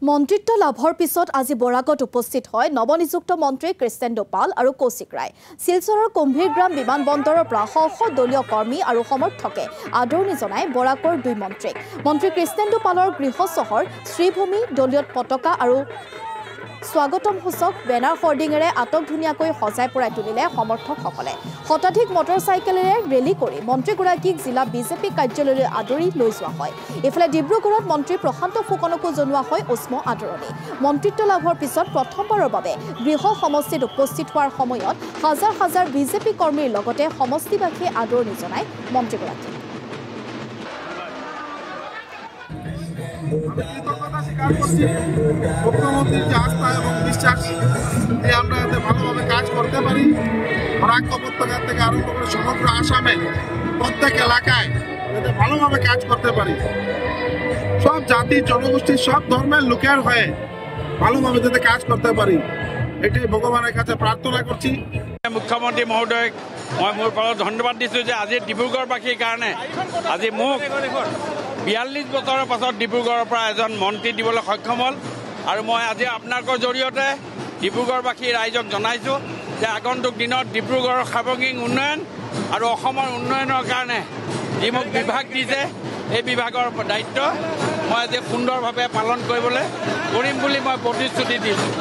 মন্ত্ৰিত্ব লাভৰ পিছত আজি বৰাকত উপস্থিত হয় নৱনিযুক্ত মন্ত্ৰী কৃষ্ণেন্দু পাল আৰু কৌশিক ৰায়। শিলচৰৰ কুম্ভীৰগ্ৰাম বিমানবন্দৰৰ পৰা শ দলীয় কৰ্মী আৰু সমৰ্থকে আদৰণি জনায় বৰাকৰ দুই মন্ত্ৰীক। মন্ত্ৰী কৃষ্ণেন্দু পালৰ গৃহ চহৰ শ্ৰীভূমি দলীয় পতাকা আৰু স্বাগতম সূচক বেনাৰ হোৰ্ডিঙেৰে আটকধুনীয়াকৈ সজাই পৰাই তুলিলে সমৰ্থকসকলে। শতাধিক মটৰচাইকেলেৰে ৰেলী কৰি মন্ত্ৰীগৰাকীক জিলা বিজেপি কাৰ্যালয়লৈ আদৰি লৈ যোৱা হয়। ইফালে ডিব্ৰুগড়ত মন্ত্ৰী প্ৰশান্ত ফুকনকো জনোৱা হয় উষ্ম আদৰণি। মন্ত্ৰিত্ব লাভৰ পিছত প্ৰথমবাৰৰ বাবে গৃহ সমষ্টিত উপস্থিত হোৱাৰ সময়ত হাজাৰ হাজাৰ বিজেপি কৰ্মীৰ লগতে সমষ্টিবাসীয়ে আদৰণি জনায় মন্ত্ৰীগৰাকীক। কৃতজ্ঞতা স্বীকার করছি মুখ্যমন্ত্রীর যে আস্থা এবং বিশ্বাস যে আমরা যাতে ভালোভাবে কাজ করতে পারি। বরাক উপত্যকা থেকে আরম্ভ করে সমগ্র আসামে প্রত্যেক এলাকায় যাতে ভালোভাবে কাজ করতে পারি। সব জাতি জনগোষ্ঠীর সব ধর্মের লোকের হয়ে ভালোভাবে যাতে কাজ করতে পারি, এটাই ভগবানের কাছে প্রার্থনা করছি। মুখ্যমন্ত্ৰী মহোদয়ক মই মোৰ ফালত ধন্যবাদ দিছোঁ যে আজি ডিব্ৰুগড়বাসীৰ কাৰণে আজি মোক 42 বছৰৰ পাছত ডিব্ৰুগড়ৰ পৰা এজন মন্ত্ৰী দিবলৈ সক্ষম হ'ল। আৰু মই আজি আপোনালোকৰ জৰিয়তে ডিব্ৰুগড়বাসী ৰাইজক জনাইছোঁ যে আগন্তুক দিনত ডিব্ৰুগড়ৰ সাৰ্বজনীন উন্নয়ন আৰু অসমৰ উন্নয়নৰ কাৰণে যি মোক বিভাগ দিছে এই বিভাগৰ দায়িত্ব মই আজি সুন্দৰভাৱে পালন কৰিম বুলি মই প্ৰতিশ্ৰুতি দিছোঁ।